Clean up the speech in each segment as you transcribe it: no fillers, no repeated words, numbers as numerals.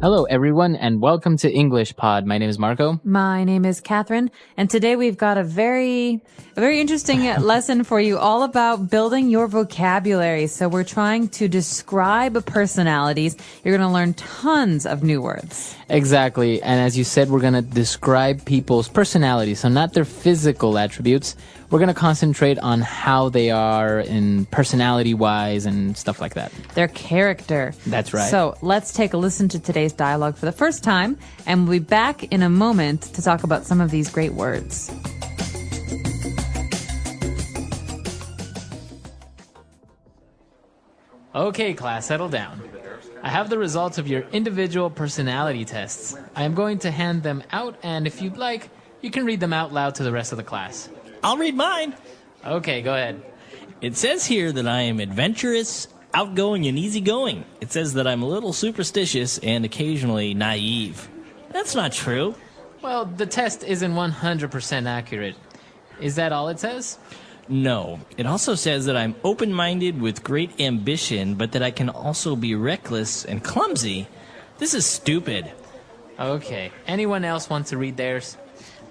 Hello, everyone, and welcome to English Pod. My name is Marco. My name is Catherine, and today we've got a very interesting lesson for you all about building your vocabulary. So we're trying to describe personalities. You're going to learn tons of new words. Exactly, and as you said, we're going to describe people's personalities, so not their physical attributes. We're going to concentrate on how they are in personality-wise and stuff like that. Their character. That's right. So let's take a listen to today's dialogue for the first time, and we'll be back in a moment to talk about some of these great words. Okay, class, settle down. I have the results of your individual personality tests. I am going to hand them out, and if you'd like, you can read them out loud to the rest of the class. I'll read mine. Okay, go ahead. It says here that I am adventurous, outgoing, and easygoing. It says that I'm a little superstitious and occasionally naive. That's not true. Well, the test isn't 100% accurate. Is that all it says? No. It also says that I'm open-minded with great ambition, but that I can also be reckless and clumsy. This is stupid. Okay. Anyone else want to read theirs?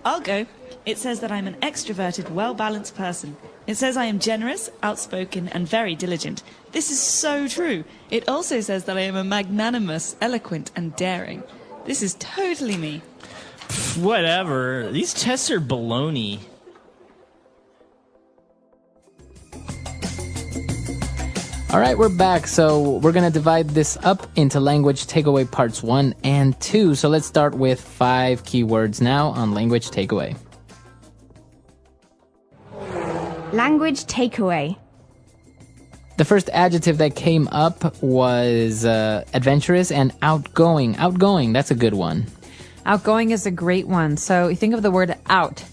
I'll go. It says that I'm an extroverted, well-balanced person. It says I am generous, outspoken, and very diligent. This is so true. It also says that I am a magnanimous, eloquent, and daring. This is totally me. Whatever. These tests are baloney. All right, we're back. So we're going to divide this up into language takeaway parts 1 and 2. So let's start with 5 keywords now on language takeaway. Language takeaway. The first adjective that came up was adventurous and outgoing. Outgoing, that's a good one. Outgoing is a great one. So you think of the word out.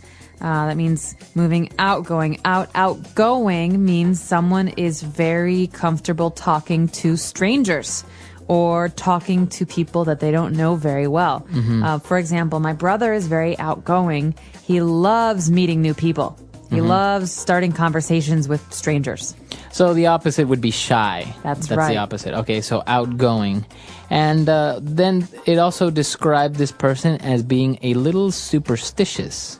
That means moving out, going out. Outgoing means someone is very comfortable talking to strangers or talking to people that they don't know very well. For example, my brother is very outgoing. He loves meeting new people. He loves starting conversations with strangers. So the opposite would be shy. That's right. right. The opposite. Okay, so outgoing. And then it also described this person as being a little superstitious.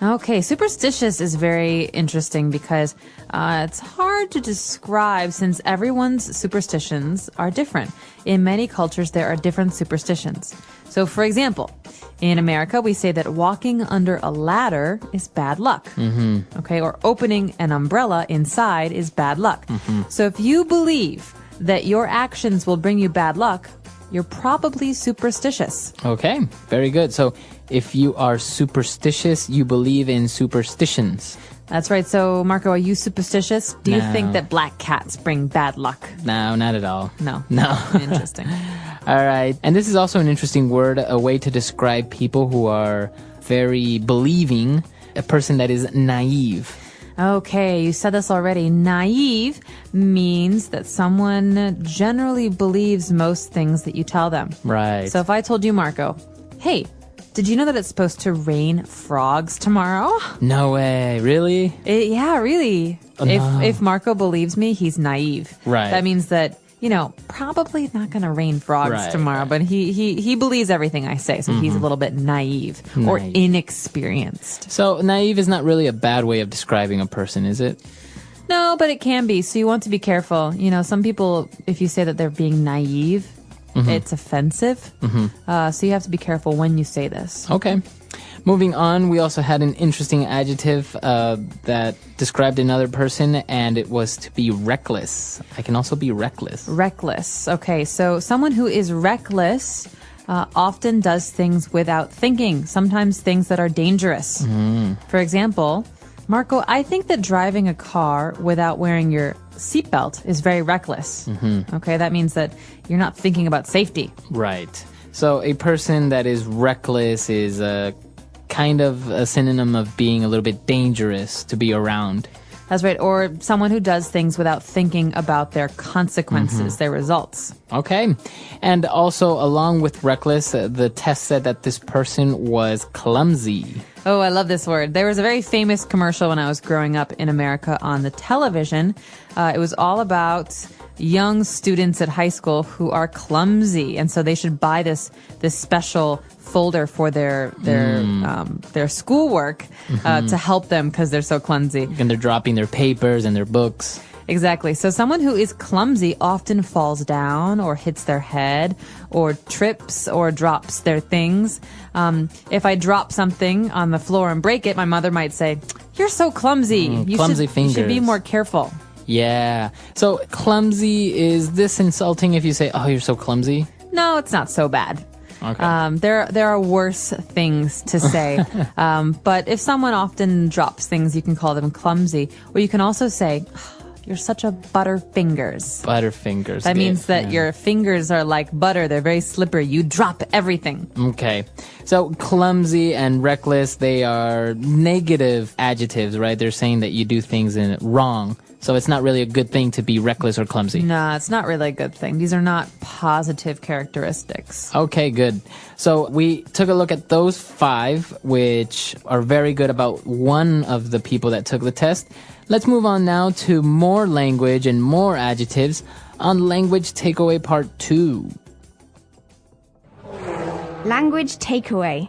Okay, superstitious is very interesting because it's hard to describe since everyone's superstitions are different. In many cultures, there are different superstitions. So, for example, in America, we say that walking under a ladder is bad luck. Okay, or opening an umbrella inside is bad luck. So if you believe that your actions will bring you bad luck, you're probably superstitious. Okay, very good. So if you are superstitious, you believe in superstitions. That's right. So, Marco, are you superstitious? Do you No. think that black cats bring bad luck? No, not at all. No. No. Interesting. All right. And this is also an interesting word, a way to describe people who are very believing, a person that is naive. Okay, you said this already. Naive means that someone generally believes most things that you tell them. Right. So if I told you, Marco, hey, did you know that it's supposed to rain frogs tomorrow? No way. Really? Yeah, really. No. If Marco believes me, he's naive. Right. That means that, probably not going to rain frogs tomorrow, but he believes everything I say, so he's a little bit naive or inexperienced. So naive is not really a bad way of describing a person, is it? No, but it can be. So you want to be careful. Some people, if you say that they're being naive, it's offensive. So you have to be careful when you say this. Okay. Moving on, we also had an interesting adjective that described another person, and it was to be reckless. I can also be reckless. Reckless. Okay, so someone who is reckless often does things without thinking, sometimes things that are dangerous. For example, Marco, I think that driving a car without wearing your seatbelt is very reckless. Okay, that means that you're not thinking about safety. Right. So a person that is reckless is kind of a synonym of being a little bit dangerous to be around. That's right. Or someone who does things without thinking about their consequences, their results. Okay. And also, along with reckless, the test said that this person was clumsy. Oh, I love this word. There was a very famous commercial when I was growing up in America on the television. It was all about young students at high school who are clumsy, and so they should buy this special folder for their schoolwork to help them because they're so clumsy. And they're dropping their papers and their books. Exactly. So someone who is clumsy often falls down or hits their head or trips or drops their things. If I drop something on the floor and break it, my mother might say, "You're so clumsy. Clumsy fingers. You should be more careful." Yeah. So clumsy, is this insulting if you say, "Oh, you're so clumsy"? No, it's not so bad. Okay. There are worse things to say. But if someone often drops things, you can call them clumsy. Or you can also say, "You're such a butterfingers." Butterfingers. That means that your fingers are like butter. They're very slippery. You drop everything. Okay. So clumsy and reckless, they are negative adjectives, right? They're saying that you do things wrong. So it's not really a good thing to be reckless or clumsy. No, it's not really a good thing. These are not positive characteristics. Okay, good. So we took a look at those 5, which are very good about one of the people that took the test. Let's move on now to more language and more adjectives on Language Takeaway Part 2. Language takeaway.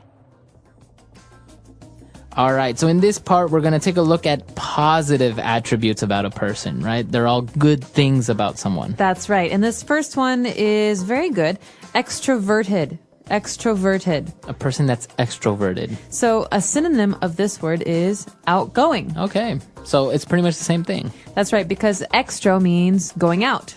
All right, so in this part, we're going to take a look at positive attributes about a person, right? They're all good things about someone. That's right. And this first one is very good. Extroverted. Extroverted. A person that's extroverted. So a synonym of this word is outgoing. Okay, so it's pretty much the same thing. That's right, because extro means going out.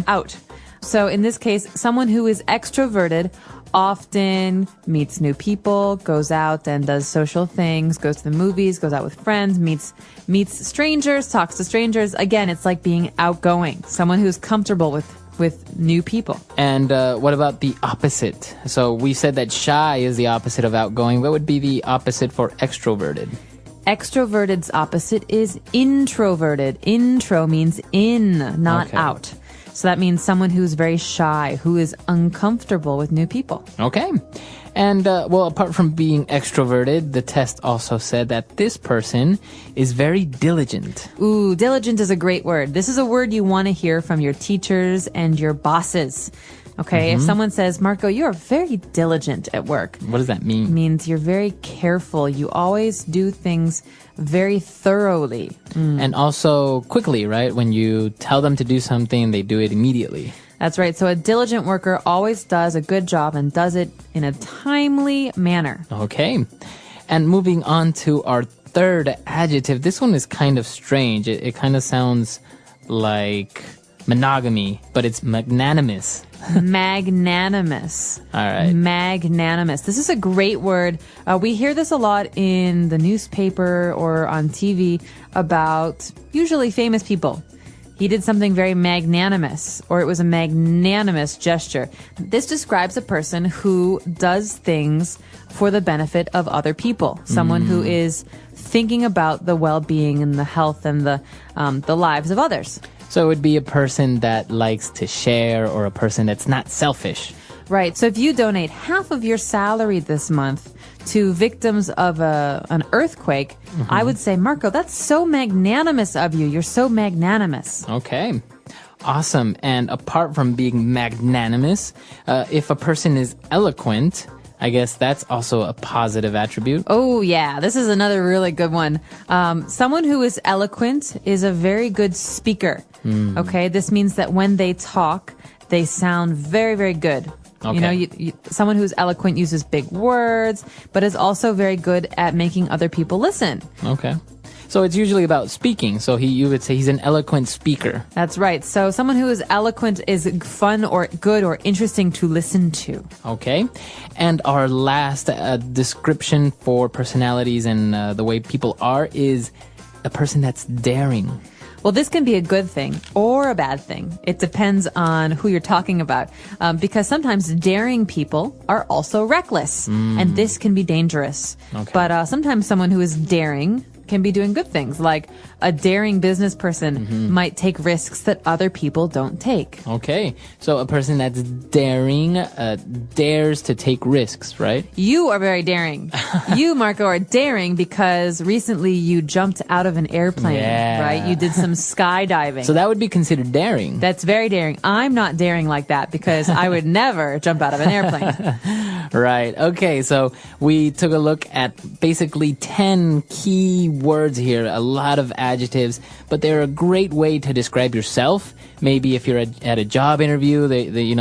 Out. So in this case, someone who is extroverted often meets new people, goes out and does social things, goes to the movies, goes out with friends, meets strangers, talks to strangers. Again, it's like being outgoing. Someone who's comfortable with new people. And what about the opposite? So we said that shy is the opposite of outgoing. What would be the opposite for extroverted? Extroverted's opposite is introverted. Intro means in, not Okay. out. So that means someone who's very shy, who is uncomfortable with new people. Okay. And, well, apart from being extroverted, the test also said that this person is very diligent. Ooh, diligent is a great word. This is a word you want to hear from your teachers and your bosses. Okay, if someone says, "Marco, you are very diligent at work," What does that mean? it means you're very careful. You always do things very thoroughly. And also quickly, right? When you tell them to do something, they do it immediately. That's right. So a diligent worker always does a good job and does it in a timely manner. Okay. And moving on to our third adjective. This one is kind of strange. It kind of sounds like monogamy, but it's magnanimous. Magnanimous. All right. Magnanimous. This is a great word. We hear this a lot in the newspaper or on TV about usually famous people. He did something very magnanimous, or it was a magnanimous gesture. This describes a person who does things for the benefit of other people. Someone who is thinking about the well-being and the health and the lives of others. So it would be a person that likes to share, or a person that's not selfish. Right. So if you donate half of your salary this month to victims of an earthquake, I would say, Marco, that's so magnanimous of you. You're so magnanimous. Okay. Awesome. And apart from being magnanimous, if a person is eloquent, I guess that's also a positive attribute. Oh, yeah. This is another really good one. Someone who is eloquent is a very good speaker. Okay. This means that when they talk, they sound very, very good. Okay. You know, someone who's eloquent uses big words, but is also very good at making other people listen. Okay. So it's usually about speaking. So you would say he's an eloquent speaker. That's right. So someone who is eloquent is fun or good or interesting to listen to. Okay. And our last description for personalities and the way people are is a person that's daring. Well, this can be a good thing or a bad thing. It depends on who you're talking about. Because sometimes daring people are also reckless. And this can be dangerous. Okay. But sometimes someone who is daring can be doing good things. Like a daring business person might take risks that other people don't take. Okay. So a person that's daring dares to take risks, right? You are very daring. You, Marco, are daring because recently you jumped out of an airplane, Yeah. right? You did some skydiving. So that would be considered daring. That's very daring. I'm not daring like that because I would never jump out of an airplane. Right. Okay. So we took a look at basically 10 key words here, a lot of adjectives, but they're a great way to describe yourself. Maybe if you're at a job interview,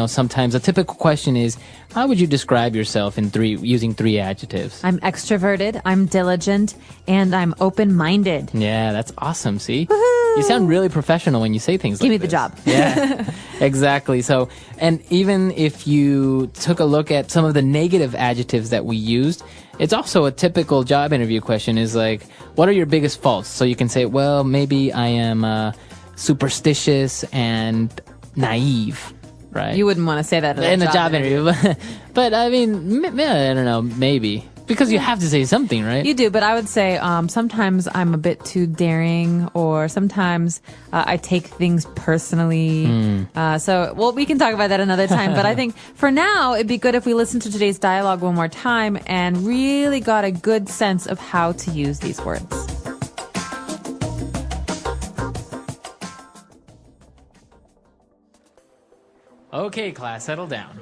sometimes a typical question is, how would you describe yourself using 3 adjectives? I'm extroverted, I'm diligent, and I'm open-minded. Yeah, that's awesome. See? You sound really professional when you say things Give like me the this. job. Yeah, exactly. So, and even if you took a look at some of the negative adjectives that we used, it's also a typical job interview question is like, what are your biggest faults? So you can say, well, maybe I am superstitious and naive, right? You wouldn't want to say that in a job interview. But I mean, I don't know, maybe. Because you have to say something, right? You do, but I would say sometimes I'm a bit too daring, or sometimes I take things personally. We can talk about that another time. But I think for now, it'd be good if we listen to today's dialogue one more time and really got a good sense of how to use these words. Okay, class, settle down.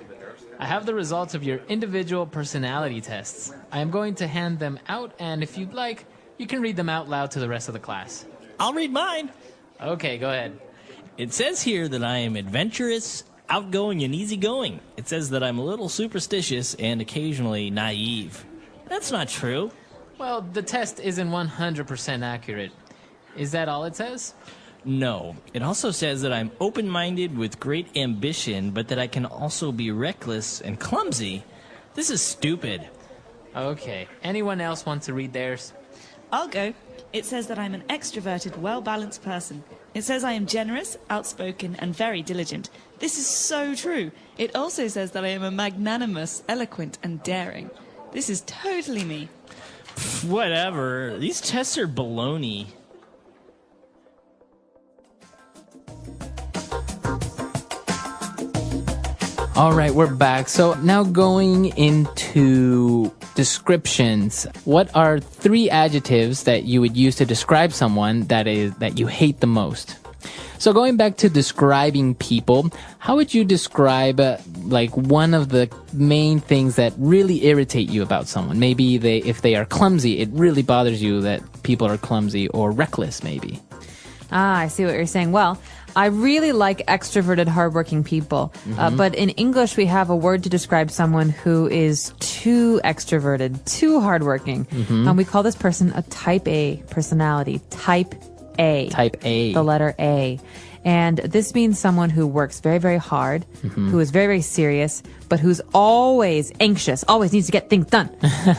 I have the results of your individual personality tests. I am going to hand them out, and if you'd like, you can read them out loud to the rest of the class. I'll read mine. Okay, go ahead. It says here that I am adventurous, outgoing, and easygoing. It says that I'm a little superstitious and occasionally naive. That's not true. Well, the test isn't 100% accurate. Is that all it says? No. It also says that I'm open-minded with great ambition, but that I can also be reckless and clumsy. This is stupid. Okay. Anyone else want to read theirs? I'll go. It says that I'm an extroverted, well-balanced person. It says I am generous, outspoken, and very diligent. This is so true. It also says that I am a magnanimous, eloquent, and daring. This is totally me. Whatever. These tests are baloney. All right, we're back. So now going into descriptions. What are 3 adjectives that you would use to describe someone that you hate the most? So going back to describing people, how would you describe one of the main things that really irritate you about someone? Maybe if they are clumsy, it really bothers you that people are clumsy, or reckless maybe. I see what you're saying. Well, I really like extroverted, hardworking people. But in English, we have a word to describe someone who is too extroverted, too hardworking. We call this person a type A personality. Type A. Type A. The letter A. And this means someone who works very, very hard, who is very, very serious, but who's always anxious, always needs to get things done,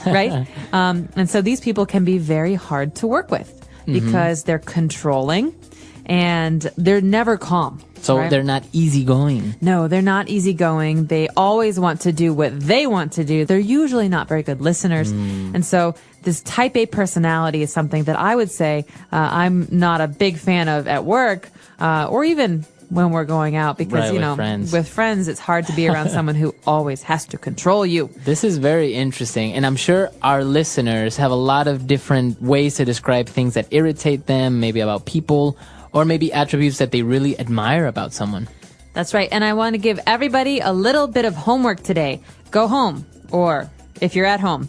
right? And so these people can be very hard to work with because they're controlling and they're never calm. So right? they're not easygoing. No, they're not easygoing. They always want to do what they want to do. They're usually not very good listeners. And so this type A personality is something that I would say I'm not a big fan of at work or even when we're going out because, friends. with friends, it's hard to be around someone who always has to control you. This is very interesting. And I'm sure our listeners have a lot of different ways to describe things that irritate them, maybe about people, or maybe attributes that they really admire about someone. That's right. And I want to give everybody a little bit of homework today. Go home, or if you're at home,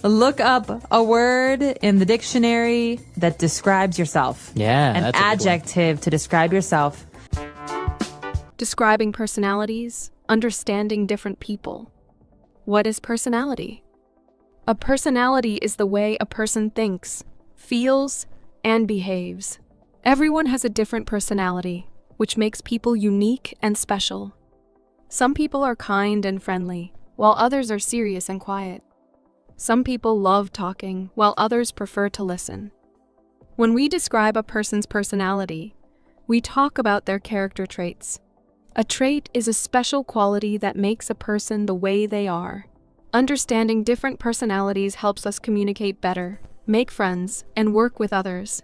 look up a word in the dictionary that describes yourself. Yeah, An that's a good one. adjective to describe yourself. Describing personalities, understanding different people. What is personality? A personality is the way a person thinks, feels, and behaves. Everyone has a different personality, which makes people unique and special. Some people are kind and friendly, while others are serious and quiet. Some people love talking, while others prefer to listen. When we describe a person's personality, we talk about their character traits. A trait is a special quality that makes a person the way they are. Understanding different personalities helps us communicate better, make friends, and work with others.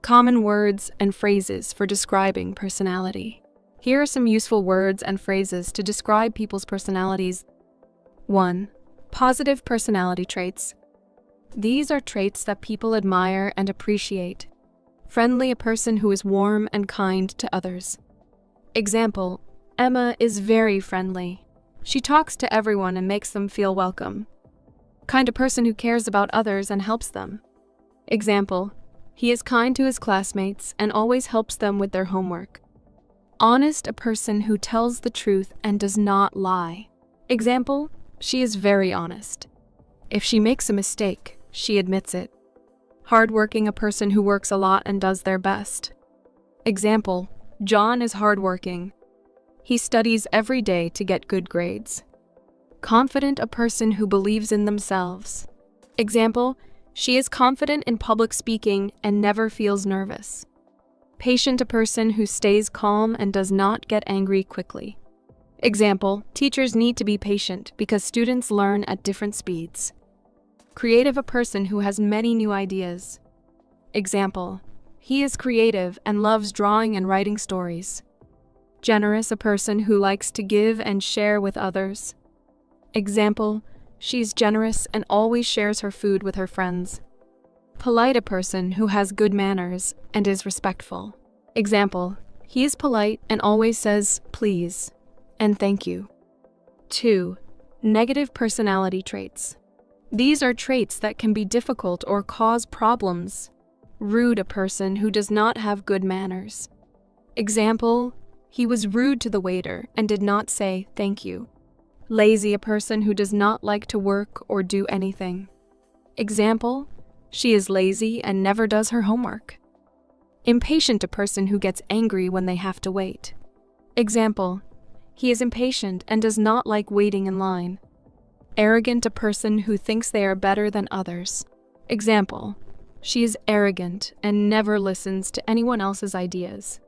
Common words and phrases for describing personality. Here are some useful words and phrases to describe people's personalities. 1. Positive personality traits. These are traits that people admire and appreciate. Friendly, a person who is warm and kind to others. Example, Emma is very friendly. She talks to everyone and makes them feel welcome. Kind, a person who cares about others and helps them. Example, he is kind to his classmates and always helps them with their homework. Honest, a person who tells the truth and does not lie. Example, she is very honest. If she makes a mistake, she admits it. Hardworking, a person who works a lot and does their best. Example, John is hardworking. He studies every day to get good grades. Confident, a person who believes in themselves. Example, she is confident in public speaking and never feels nervous. Patient, a person who stays calm and does not get angry quickly. Example, teachers need to be patient because students learn at different speeds. Creative, a person who has many new ideas. Example, he is creative and loves drawing and writing stories. Generous, a person who likes to give and share with others. Example, she is generous and always shares her food with her friends. Polite, a person who has good manners and is respectful. Example, he is polite and always says please and thank you. 2. Negative personality traits. These are traits that can be difficult or cause problems. Rude, a person who does not have good manners. Example, he was rude to the waiter and did not say thank you. Lazy, a person who does not like to work or do anything. Example, she is lazy and never does her homework. Impatient, a person who gets angry when they have to wait. Example, he is impatient and does not like waiting in line. Arrogant, a person who thinks they are better than others. Example, she is arrogant and never listens to anyone else's ideas.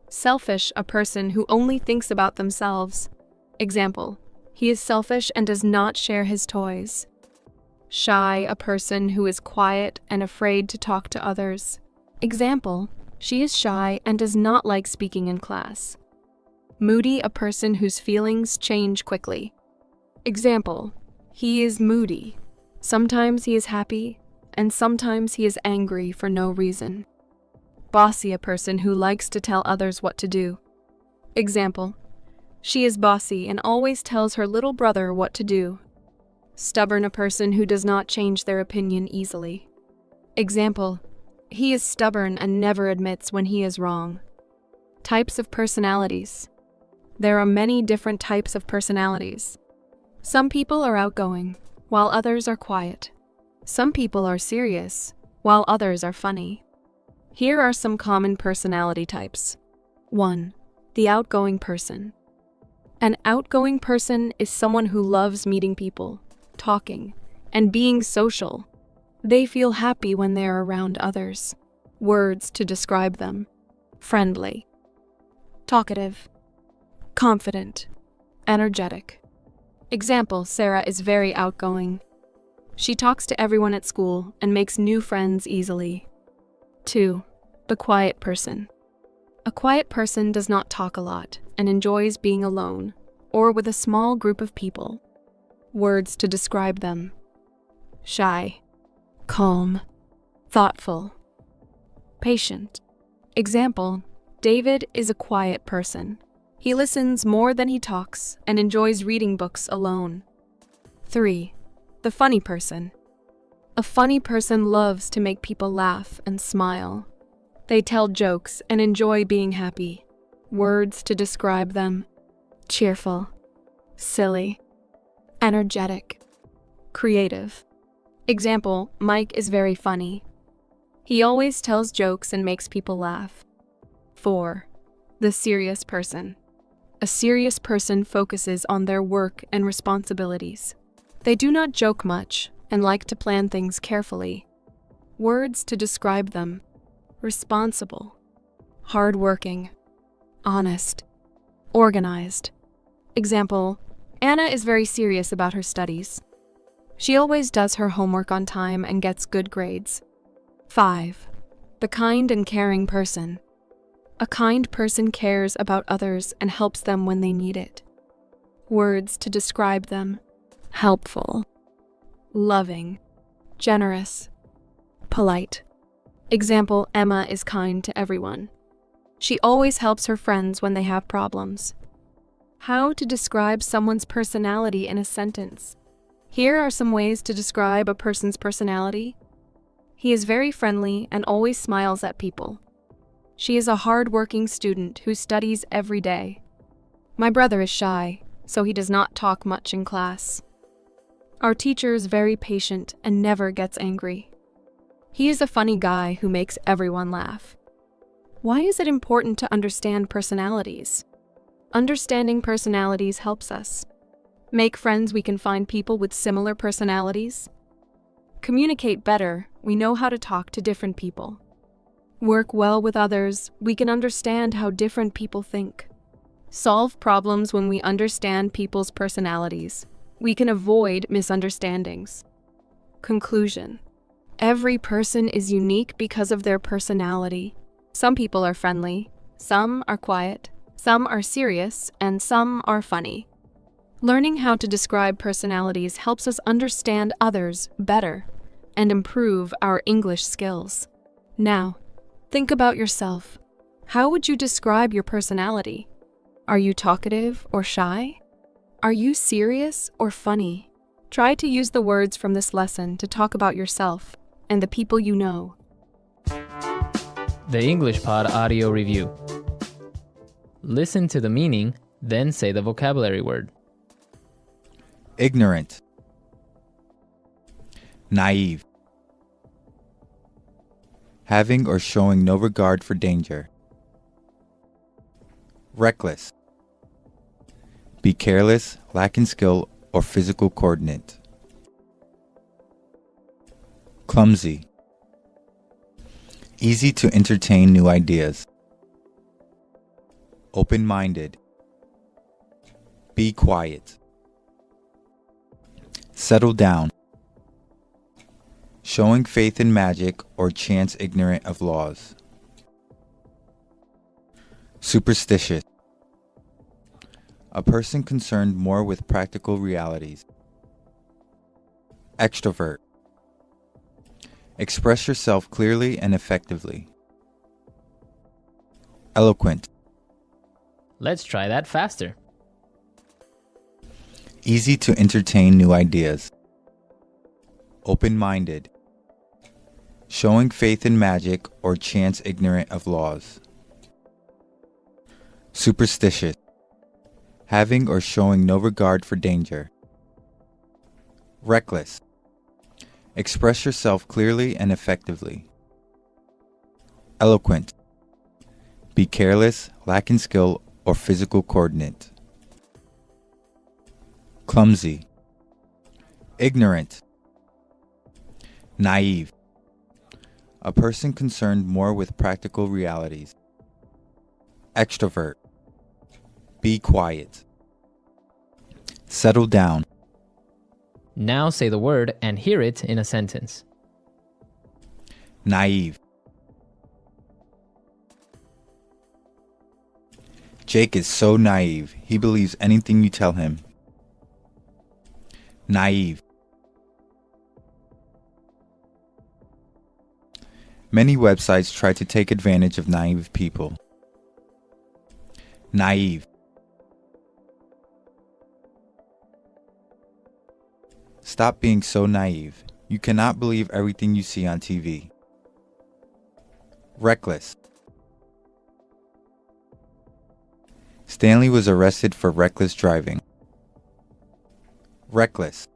Selfish, a person who only thinks about themselves. Example, he is selfish and does not share his toys. Shy, a person who is quiet and afraid to talk to others. Example, she is shy and does not like speaking in class. Moody, a person whose feelings change quickly. Example, he is moody. Sometimes he is happy, and sometimes he is angry for no reason. Bossy, a person who likes to tell others what to do. Example, she is bossy and always tells her little brother what to do. Stubborn, a person who does not change their opinion easily. Example, he is stubborn and never admits when he is wrong. Types of personalities. There are many different types of personalities. Some people are outgoing, while others are quiet. Some people are serious, while others are funny. Here are some common personality types. 1. The outgoing person. An outgoing person is someone who loves meeting people, talking, and being social. They feel happy when they are around others. Words to describe them. Friendly. Talkative. Confident. Energetic. Example, Sarah is very outgoing. She talks to everyone at school and makes new friends easily. 2. The quiet person. A quiet person does not talk a lot and enjoys being alone or with a small group of people. Words to describe them. Shy. Calm. Thoughtful. Patient. Example, David is a quiet person. He listens more than he talks and enjoys reading books alone. 3. The funny person. A funny person loves to make people laugh and smile. They tell jokes and enjoy being happy. Words to describe them. Cheerful. Silly. Energetic. Creative. Example, Mike is very funny. He always tells jokes and makes people laugh. 4. The serious person. A serious person focuses on their work and responsibilities. They do not joke much and like to plan things carefully. Words to describe them. Responsible. Hardworking. Honest. Organized. Example, Anna is very serious about her studies. She always does her homework on time and gets good grades. 5. The kind and caring person. A kind person cares about others and helps them when they need it. Words to describe them: helpful, loving, generous, polite. Example, Emma is kind to everyone. She always helps her friends when they have problems. How to describe someone's personality in a sentence. Here are some ways to describe a person's personality. He is very friendly and always smiles at people. She is a hard-working student who studies every day. My brother is shy, so he does not talk much in class. Our teacher is very patient and never gets angry. He is a funny guy who makes everyone laugh. Why is it important to understand personalities? Understanding personalities helps us make friends. We can find people with similar personalities. Communicate better. We know how to talk to different people. Work well with others. We can understand how different people think. Solve problems. When we understand people's personalities, we can avoid misunderstandings. Conclusion. Every person is unique because of their personality. Some people are friendly, some are quiet, some are serious, and some are funny. Learning how to describe personalities helps us understand others better and improve our English skills. Now, think about yourself. How would you describe your personality? Are you talkative or shy? Are you serious or funny? Try to use the words from this lesson to talk about yourself and the people you know. The English Pod Audio Review. Listen to the meaning, then say the vocabulary word. Ignorant, naive, having or showing no regard for danger. Reckless, be careless, lacking skill or physical coordinate. Clumsy, easy to entertain new ideas. Open-minded, be quiet. Settle down, showing faith in magic or chance, ignorant of laws. Superstitious, a person concerned more with practical realities. Extrovert, express yourself clearly and effectively. Eloquent, Let's try that faster. easy to entertain new ideas. Open-minded, showing faith in magic or chance, ignorant of laws. Superstitious, having or showing no regard for danger. Reckless, express yourself clearly and effectively. Eloquent, be careless, lacking skill or physical coordinate. Clumsy, ignorant, naive, a person concerned more with practical realities. Extrovert, be quiet. Settle down, Now say the word and hear it in a sentence. naive. Jake is so naive. He believes anything you tell him. Naive. Many websites try to take advantage of naive people. Naive. Stop being so naive. You cannot believe everything you see on TV. Reckless. Stanley was arrested for reckless driving. Reckless.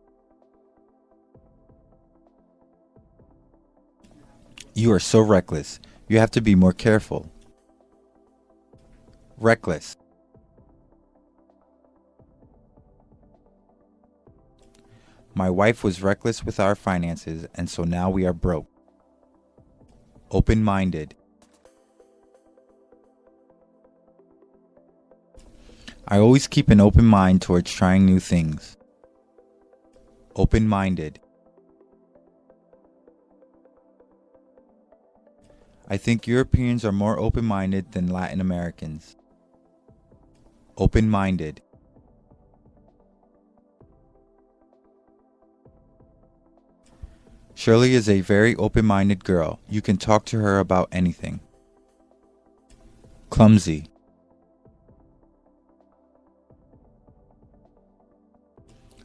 You are so reckless. You have to be more careful. Reckless. My wife was reckless with our finances, and so now we are broke. Open-minded. I always keep an open mind towards trying new things. Open-minded. I think Europeans are more open-minded than Latin Americans. Open-minded. Shirley is a very open-minded girl. You can talk to her about anything. Clumsy.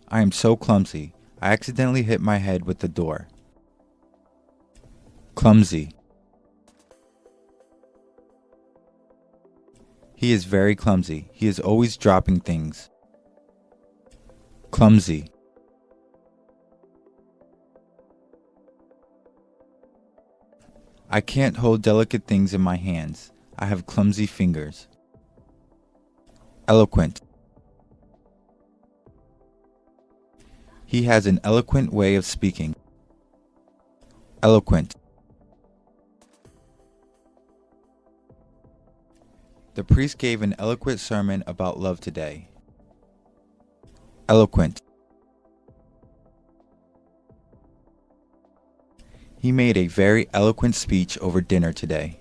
I am so clumsy. I accidentally hit my head with the door. Clumsy. He is very clumsy. He is always dropping things. Clumsy. I can't hold delicate things in my hands. I have clumsy fingers. Eloquent. He has an eloquent way of speaking. Eloquent. The priest gave an eloquent sermon about love today. Eloquent. He made a very eloquent speech over dinner today.